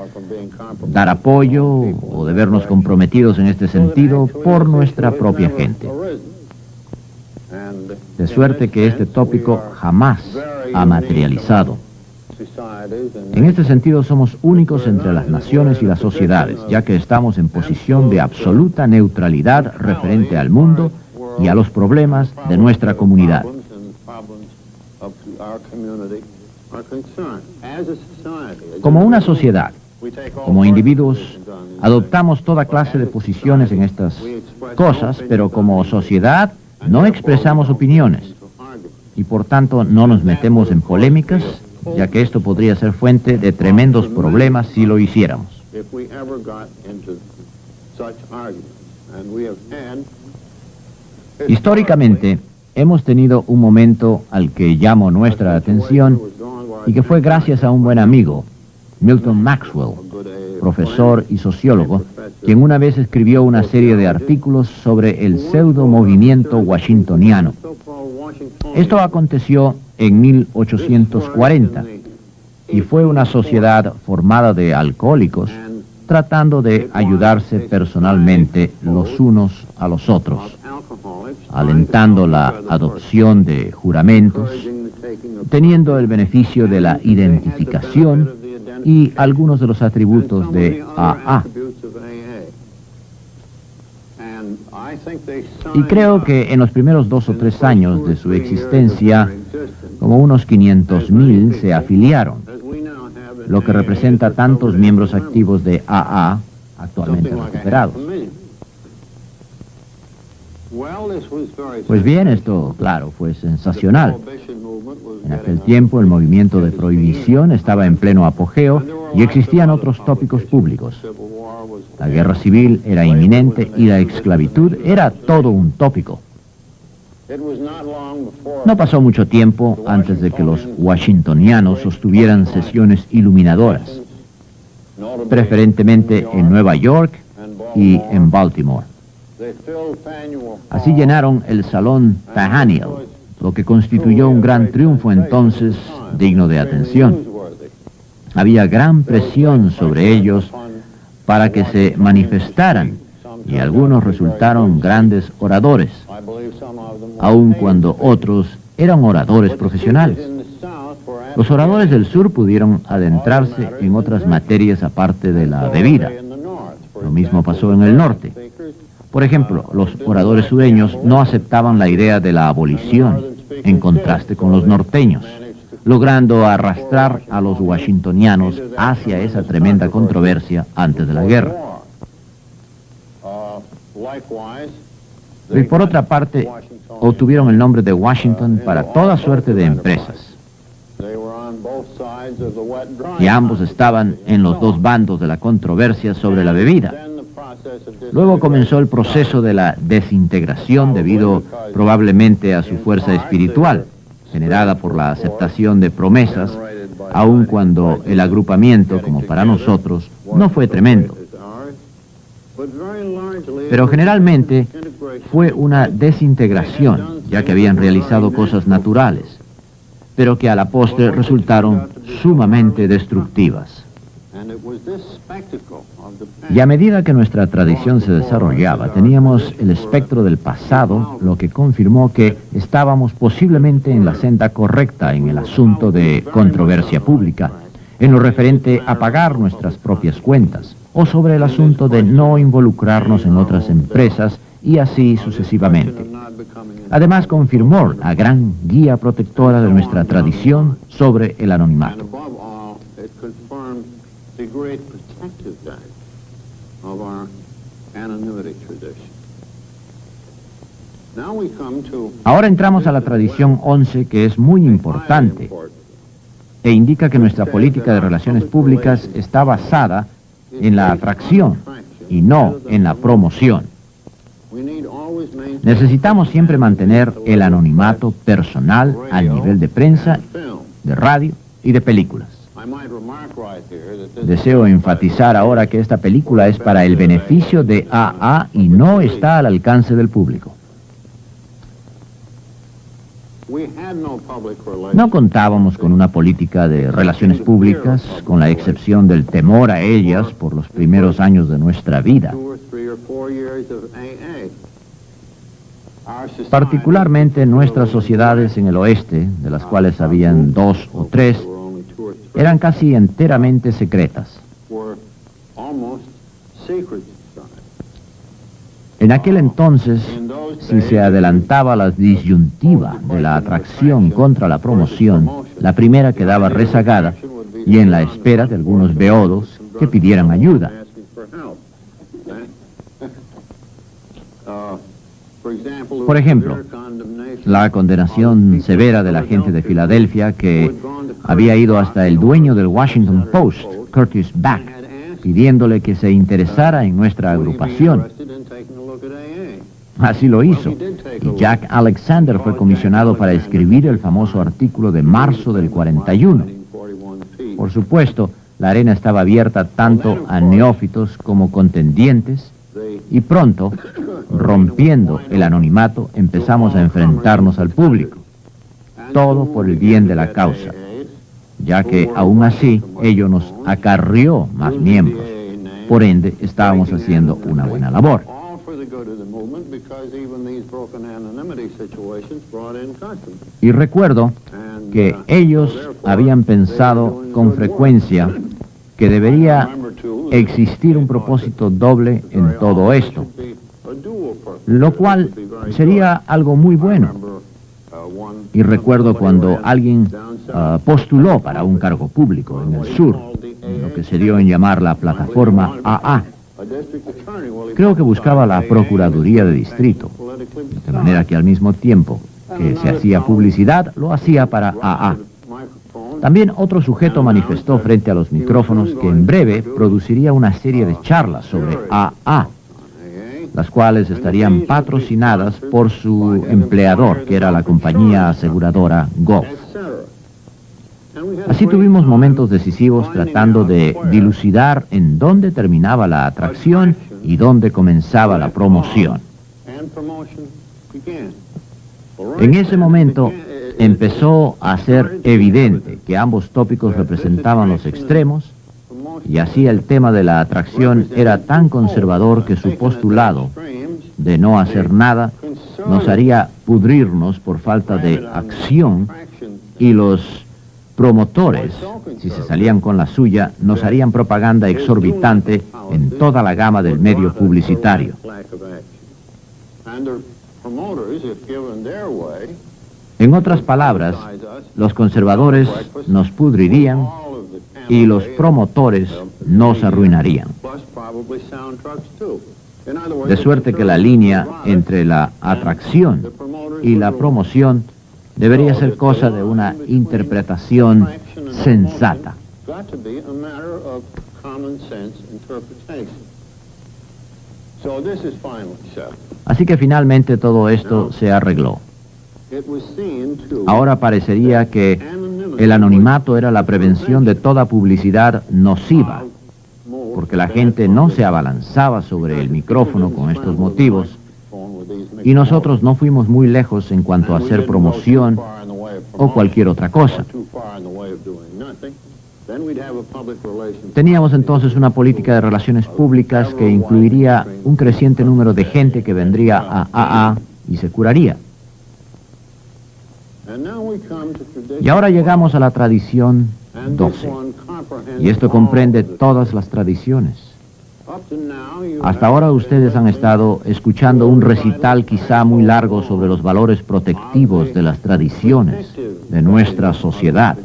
dar apoyo o de vernos comprometidos en este sentido por nuestra propia gente. De suerte que este tópico jamás ha materializado. En este sentido somos únicos entre las naciones y las sociedades, ya que estamos en posición de absoluta neutralidad referente al mundo y a los problemas de nuestra comunidad. Como una sociedad, como individuos, adoptamos toda clase de posiciones en estas cosas, pero como sociedad no expresamos opiniones y por tanto no nos metemos en polémicas, ya que esto podría ser fuente de tremendos problemas si lo hiciéramos. Históricamente, hemos tenido un momento al que llamo nuestra atención y que fue gracias a un buen amigo, Milton Maxwell, profesor y sociólogo, quien una vez escribió una serie de artículos sobre el pseudo-movimiento washingtoniano. Esto aconteció en 1840 y fue una sociedad formada de alcohólicos tratando de ayudarse personalmente los unos a los otros, alentando la adopción de juramentos, teniendo el beneficio de la identificación y algunos de los atributos de AA. Y creo que en los primeros 2 o 3 años de su existencia, como unos 500,000 se afiliaron, lo que representa tantos miembros activos de AA actualmente recuperados. Pues bien, esto, claro, fue sensacional. En aquel tiempo el movimiento de prohibición estaba en pleno apogeo y existían otros tópicos públicos. La guerra civil era inminente y la esclavitud era todo un tópico. No pasó mucho tiempo antes de que los washingtonianos sostuvieran sesiones iluminadoras, preferentemente en Nueva York y en Baltimore. Así llenaron el salón Faneuil, lo que constituyó un gran triunfo entonces digno de atención. Había gran presión sobre ellos para que se manifestaran y algunos resultaron grandes oradores, aun cuando otros eran oradores profesionales. Los oradores del sur pudieron adentrarse en otras materias aparte de la bebida. Lo mismo pasó en el norte. Por ejemplo, los oradores sureños no aceptaban la idea de la abolición, en contraste con los norteños, logrando arrastrar a los washingtonianos hacia esa tremenda controversia antes de la guerra. Y por otra parte, obtuvieron el nombre de Washington para toda suerte de empresas. Y ambos estaban en los dos bandos de la controversia sobre la bebida. Luego comenzó el proceso de la desintegración debido probablemente a su fuerza espiritual, generada por la aceptación de promesas, aun cuando el agrupamiento, como para nosotros, no fue tremendo. Pero generalmente fue una desintegración, ya que habían realizado cosas naturales, pero que a la postre resultaron sumamente destructivas. Y a medida que nuestra tradición se desarrollaba, teníamos el espectro del pasado, lo que confirmó que estábamos posiblemente en la senda correcta en el asunto de controversia pública, en lo referente a pagar nuestras propias cuentas, o sobre el asunto de no involucrarnos en otras empresas, y así sucesivamente. Además, confirmó la gran guía protectora de nuestra tradición sobre el anonimato. Ahora entramos a la tradición 11, que es muy importante e indica que nuestra política de relaciones públicas está basada en la atracción y no en la promoción. Necesitamos siempre mantener el anonimato personal al nivel de prensa, de radio y de películas. Deseo enfatizar ahora que esta película es para el beneficio de AA y no está al alcance del público. No contábamos con una política de relaciones públicas, con la excepción del temor a ellas por los primeros años de nuestra vida. Particularmente nuestras sociedades en el oeste, de las cuales habían 2 o 3, eran casi enteramente secretas. En aquel entonces, si se adelantaba la disyuntiva de la atracción contra la promoción, la primera quedaba rezagada y en la espera de algunos beodos que pidieran ayuda. Por ejemplo, la condenación severa de la gente de Filadelfia que había ido hasta el dueño del Washington Post, Curtis Back, pidiéndole que se interesara en nuestra agrupación. Así lo hizo, y Jack Alexander fue comisionado para escribir el famoso artículo de marzo del 41. Por supuesto, la arena estaba abierta tanto a neófitos como contendientes, y pronto, rompiendo el anonimato, empezamos a enfrentarnos al público. Todo por el bien de la causa, ya que aún así ello nos acarrió más miembros. Por ende, estábamos haciendo una buena labor. Y recuerdo que ellos habían pensado con frecuencia que debería existir un propósito doble en todo esto, lo cual sería algo muy bueno. Y recuerdo cuando alguien postuló para un cargo público en el sur, lo que se dio en llamar la plataforma AA. Creo que buscaba la Procuraduría de Distrito, de manera que al mismo tiempo que se hacía publicidad, lo hacía para AA. También otro sujeto manifestó frente a los micrófonos que en breve produciría una serie de charlas sobre AA, las cuales estarían patrocinadas por su empleador, que era la compañía aseguradora Gulf. Así tuvimos momentos decisivos tratando de dilucidar en dónde terminaba la atracción y dónde comenzaba la promoción. En ese momento empezó a ser evidente que ambos tópicos representaban los extremos, y así el tema de la atracción era tan conservador que su postulado de no hacer nada nos haría pudrirnos por falta de acción, y los promotores, si se salían con la suya, nos harían propaganda exorbitante en toda la gama del medio publicitario. En otras palabras, los conservadores nos pudrirían y los promotores nos arruinarían. De suerte que la línea entre la atracción y la promoción debería ser cosa de una interpretación sensata. Así que finalmente todo esto se arregló. Ahora parecería que el anonimato era la prevención de toda publicidad nociva, porque la gente no se abalanzaba sobre el micrófono con estos motivos, y nosotros no fuimos muy lejos en cuanto a hacer promoción o cualquier otra cosa. Teníamos entonces una política de relaciones públicas que incluiría un creciente número de gente que vendría a AA y se curaría. Y ahora llegamos a la tradición 12, y esto comprende todas las tradiciones. Hasta ahora ustedes han estado escuchando un recital quizá muy largo sobre los valores protectivos de las tradiciones de nuestra sociedad.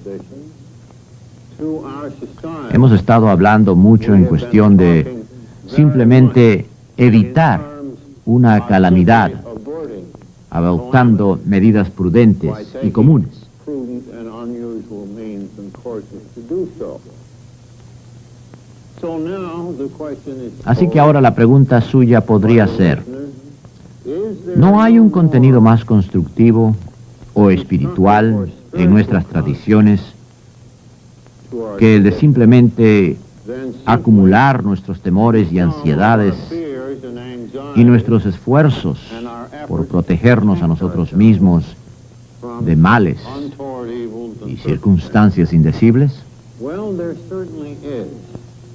Hemos estado hablando mucho en cuestión de simplemente evitar una calamidad, adoptando medidas prudentes y comunes. Así que ahora la pregunta suya podría ser, ¿no hay un contenido más constructivo o espiritual en nuestras tradiciones que el de simplemente acumular nuestros temores y ansiedades y nuestros esfuerzos por protegernos a nosotros mismos de males y circunstancias indecibles?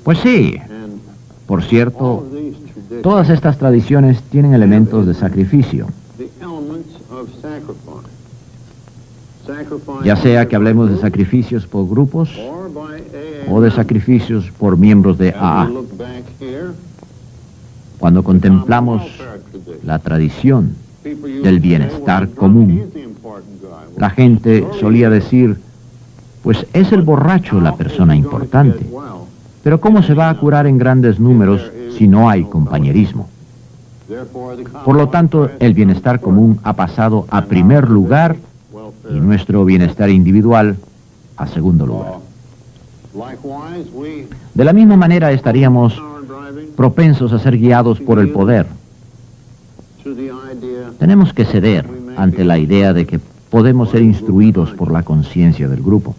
Pues sí. Por cierto, todas estas tradiciones tienen elementos de sacrificio. Ya sea que hablemos de sacrificios por grupos o de sacrificios por miembros de AA. Cuando contemplamos la tradición del bienestar común, la gente solía decir, pues es el borracho la persona importante, pero ¿cómo se va a curar en grandes números si no hay compañerismo? Por lo tanto, el bienestar común ha pasado a primer lugar y nuestro bienestar individual a segundo lugar. De la misma manera estaríamos propensos a ser guiados por el poder. Tenemos que ceder ante la idea de que podemos ser instruidos por la conciencia del grupo.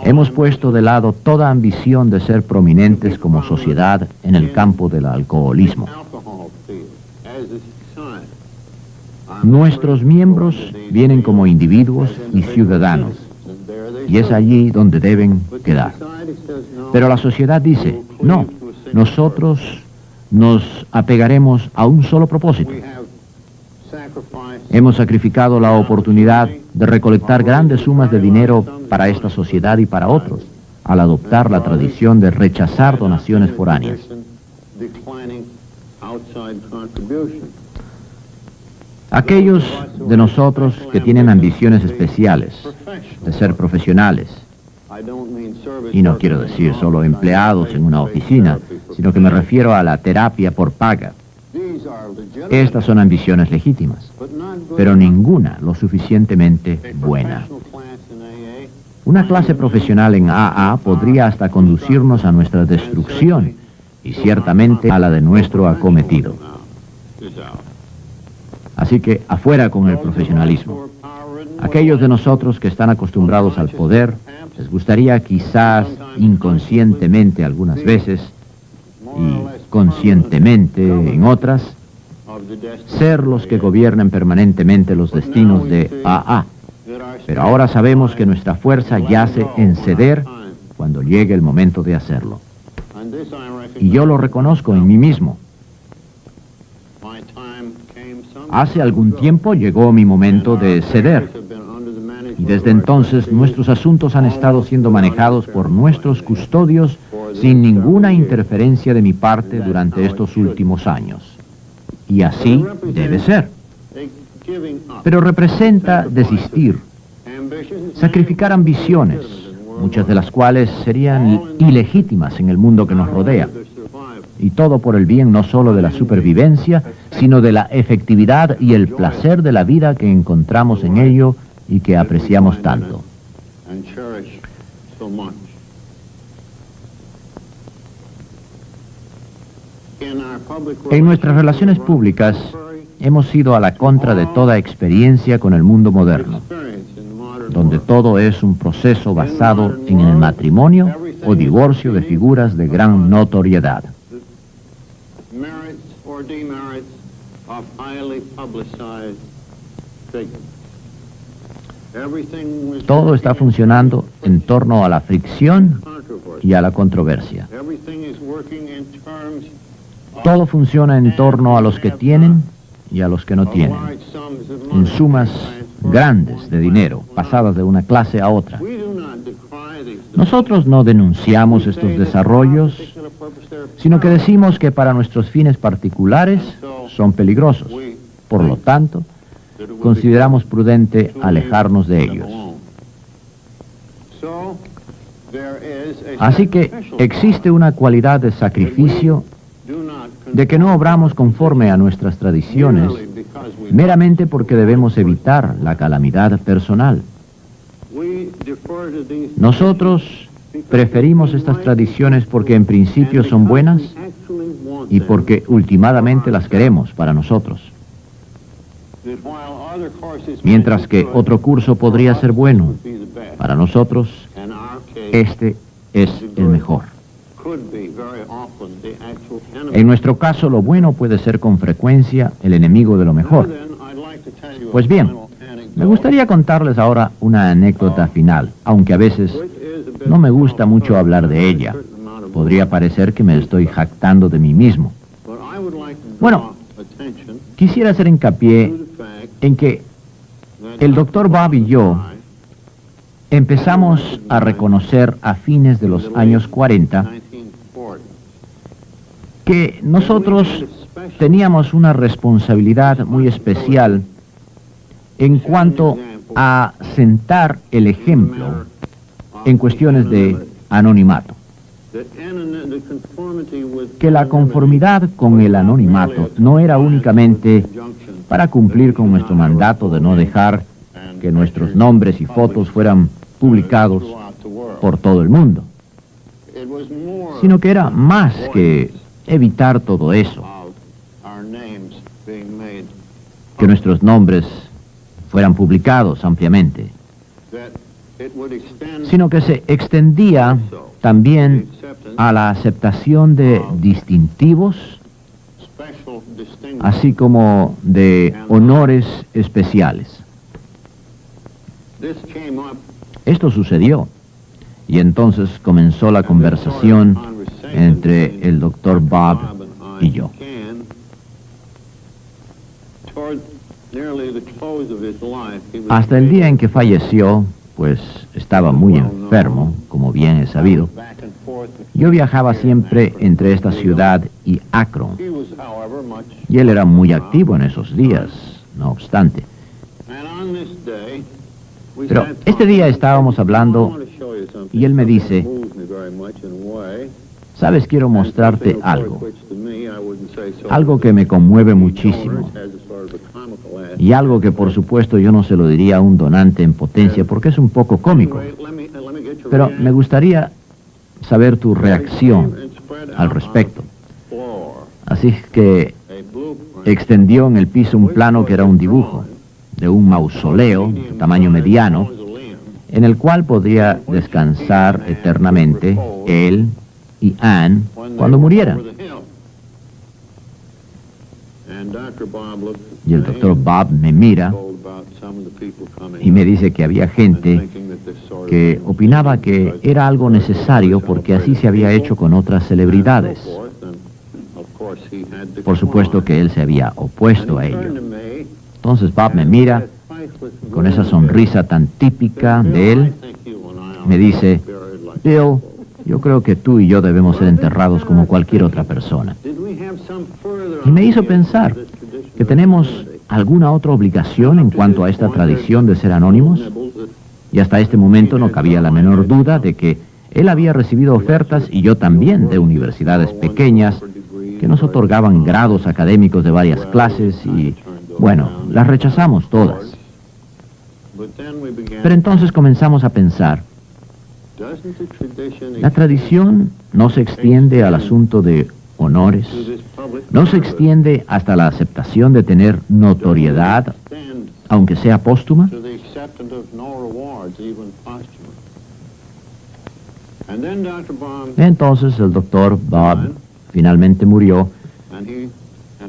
Hemos puesto de lado toda ambición de ser prominentes como sociedad en el campo del alcoholismo. Nuestros miembros vienen como individuos y ciudadanos, y es allí donde deben quedar. Pero la sociedad dice, no, nosotros nos apegaremos a un solo propósito. Hemos sacrificado la oportunidad de recolectar grandes sumas de dinero para esta sociedad y para otros, al adoptar la tradición de rechazar donaciones foráneas. Aquellos de nosotros que tienen ambiciones especiales, de ser profesionales, y no quiero decir solo empleados en una oficina, sino que me refiero a la terapia por paga. Estas son ambiciones legítimas, pero ninguna lo suficientemente buena. Una clase profesional en AA podría hasta conducirnos a nuestra destrucción y ciertamente a la de nuestro acometido. Así que afuera con el profesionalismo. Aquellos de nosotros que están acostumbrados al poder, les gustaría quizás inconscientemente algunas veces y conscientemente en otras, ser los que gobiernen permanentemente los destinos de AA. Pero ahora sabemos que nuestra fuerza yace en ceder cuando llegue el momento de hacerlo. Y yo lo reconozco en mí mismo. Hace algún tiempo llegó mi momento de ceder. Y desde entonces nuestros asuntos han estado siendo manejados por nuestros custodios sin ninguna interferencia de mi parte durante estos últimos años. Y así debe ser. Pero representa desistir, sacrificar ambiciones, muchas de las cuales serían ilegítimas en el mundo que nos rodea. Y todo por el bien no solo de la supervivencia, sino de la efectividad y el placer de la vida que encontramos en ello y que apreciamos tanto. En nuestras relaciones públicas hemos ido a la contra de toda experiencia con el mundo moderno, donde todo es un proceso basado en el matrimonio o divorcio de figuras de gran notoriedad. Todo está funcionando en torno a la fricción y a la controversia. Todo funciona en torno a los que tienen y a los que no tienen, en sumas grandes de dinero, pasadas de una clase a otra. Nosotros no denunciamos estos desarrollos, sino que decimos que para nuestros fines particulares son peligrosos. Por lo tanto, consideramos prudente alejarnos de ellos. Así que existe una cualidad de sacrificio, de que no obramos conforme a nuestras tradiciones, meramente porque debemos evitar la calamidad personal. Nosotros preferimos estas tradiciones porque en principio son buenas y porque últimamente las queremos para nosotros. Mientras que otro curso podría ser bueno, para nosotros, este es el mejor. En nuestro caso, lo bueno puede ser con frecuencia el enemigo de lo mejor. Pues bien, me gustaría contarles ahora una anécdota final, aunque a veces no me gusta mucho hablar de ella. Podría parecer que me estoy jactando de mí mismo. Bueno, quisiera hacer hincapié en que el Dr. Bob y yo empezamos a reconocer a fines de los años 40 que nosotros teníamos una responsabilidad muy especial en cuanto a sentar el ejemplo en cuestiones de anonimato. Que la conformidad con el anonimato no era únicamente para cumplir con nuestro mandato de no dejar que nuestros nombres y fotos fueran publicados por todo el mundo, sino que era más que evitar todo eso, que nuestros nombres fueran publicados ampliamente, sino que se extendía también a la aceptación de distintivos, así como de honores especiales. Esto sucedió, y entonces comenzó la conversación entre el Dr. Bob y yo. Hasta el día en que falleció, pues estaba muy enfermo, como bien es sabido. Yo viajaba siempre entre esta ciudad y Akron, y él era muy activo en esos días, no obstante. Pero este día estábamos hablando y él me dice, ¿sabes? Quiero mostrarte algo que me conmueve muchísimo, y algo que por supuesto yo no se lo diría a un donante en potencia porque es un poco cómico, pero me gustaría saber tu reacción al respecto. Así que extendió en el piso un plano que era un dibujo de un mausoleo de tamaño mediano en el cual podría descansar eternamente él y Anne cuando murieran. Y el Dr. Bob me mira y me dice que había gente que opinaba que era algo necesario porque así se había hecho con otras celebridades. Por supuesto que él se había opuesto a ello. Entonces Bob me mira con esa sonrisa tan típica de él, me dice, Bill, yo creo que tú y yo debemos ser enterrados como cualquier otra persona. Y me hizo pensar que tenemos alguna otra obligación en cuanto a esta tradición de ser anónimos. Y hasta este momento no cabía la menor duda de que él había recibido ofertas, y yo también, de universidades pequeñas que nos otorgaban grados académicos de varias clases y, bueno, las rechazamos todas. Pero entonces comenzamos a pensar, ¿la tradición no se extiende al asunto de honores? ¿No se extiende hasta la aceptación de tener notoriedad, aunque sea póstuma? Entonces el Dr. Bob finalmente murió,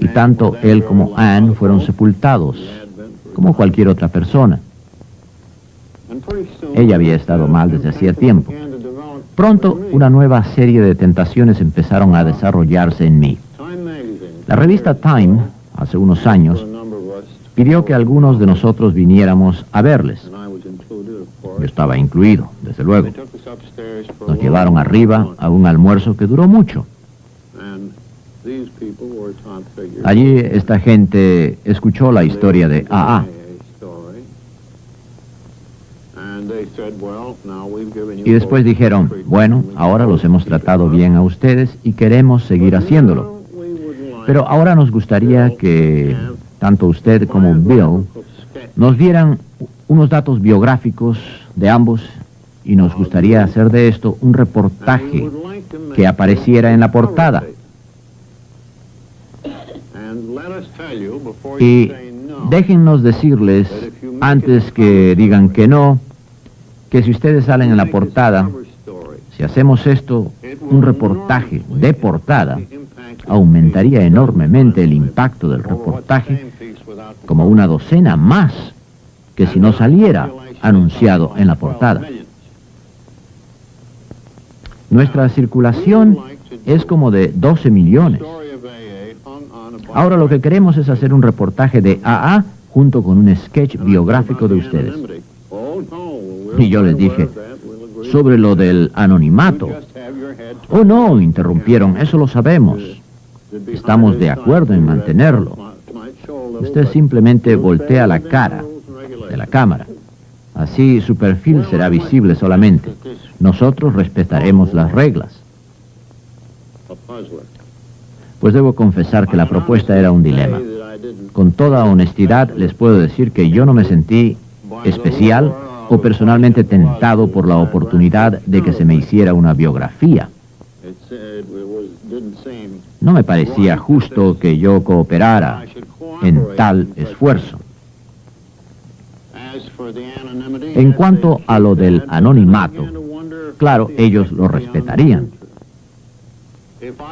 y tanto él como Anne fueron sepultados, como cualquier otra persona. Ella había estado mal desde hacía tiempo. Pronto, una nueva serie de tentaciones empezaron a desarrollarse en mí. La revista Time, hace unos años, pidió que algunos de nosotros viniéramos a verles. Yo estaba incluido, desde luego. Nos llevaron arriba a un almuerzo que duró mucho. Allí esta gente escuchó la historia de A.A. Y después dijeron, bueno, ahora los hemos tratado bien a ustedes y queremos seguir haciéndolo. Pero ahora nos gustaría que tanto usted como Bill nos dieran unos datos biográficos de ambos, y nos gustaría hacer de esto un reportaje que apareciera en la portada. Y déjennos decirles, antes que digan que no, que si ustedes salen en la portada, si hacemos esto, un reportaje de portada, aumentaría enormemente el impacto del reportaje, como una docena más que si no saliera anunciado en la portada. Nuestra circulación es como de 12 millones. Ahora lo que queremos es hacer un reportaje de A.A. junto con un sketch biográfico de ustedes. Y yo les dije, sobre lo del anonimato. Oh, no, interrumpieron, eso lo sabemos. Estamos de acuerdo en mantenerlo. Usted simplemente voltea la cara de la cámara. Así su perfil será visible solamente. Nosotros respetaremos las reglas. Pues debo confesar que la propuesta era un dilema. Con toda honestidad les puedo decir que yo no me sentí especial o personalmente tentado por la oportunidad de que se me hiciera una biografía. No me parecía justo que yo cooperara en tal esfuerzo. En cuanto a lo del anonimato, claro, ellos lo respetarían.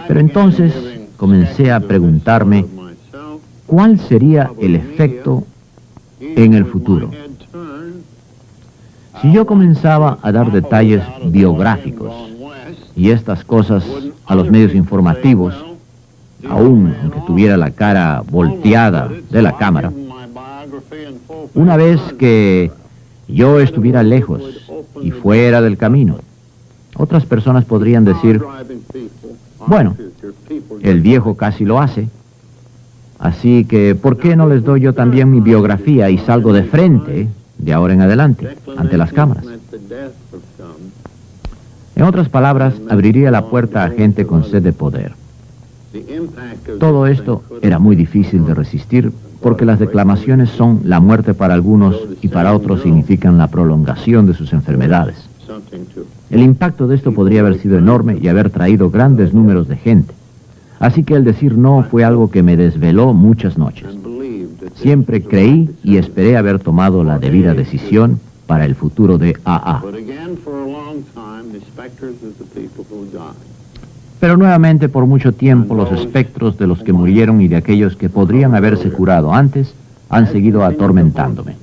Pero entonces comencé a preguntarme cuál sería el efecto en el futuro. Si yo comenzaba a dar detalles biográficos y estas cosas a los medios informativos, aún aunque tuviera la cara volteada de la cámara, una vez que yo estuviera lejos y fuera del camino, otras personas podrían decir, bueno, el viejo casi lo hace, así que ¿por qué no les doy yo también mi biografía y salgo de frente de ahora en adelante ante las cámaras? En otras palabras, abriría la puerta a gente con sed de poder. Todo esto era muy difícil de resistir porque las declamaciones son la muerte para algunos y para otros significan la prolongación de sus enfermedades. El impacto de esto podría haber sido enorme y haber traído grandes números de gente. Así que el decir no fue algo que me desveló muchas noches. Siempre creí y esperé haber tomado la debida decisión para el futuro de AA. Pero nuevamente por mucho tiempo los espectros de los que murieron y de aquellos que podrían haberse curado antes han seguido atormentándome.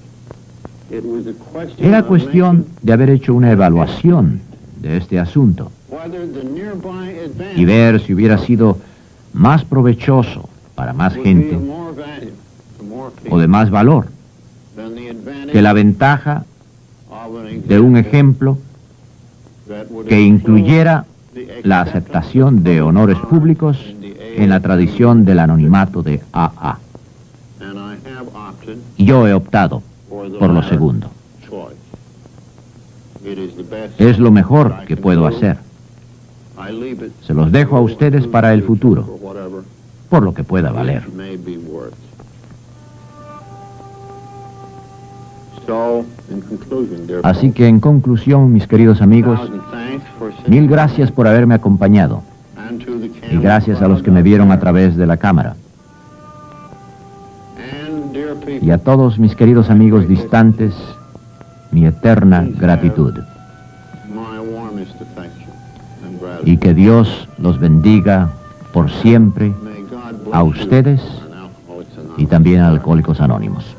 Era cuestión de haber hecho una evaluación de este asunto y ver si hubiera sido más provechoso para más gente o de más valor que la ventaja de un ejemplo que incluyera la aceptación de honores públicos en la tradición del anonimato de AA. Y yo he optado por lo segundo. Es lo mejor que puedo hacer. Se los dejo a ustedes para el futuro, por lo que pueda valer. Así que en conclusión, mis queridos amigos, mil gracias por haberme acompañado y gracias a los que me vieron a través de la cámara. Y a todos mis queridos amigos distantes, mi eterna gratitud. Y que Dios los bendiga por siempre a ustedes y también a Alcohólicos Anónimos.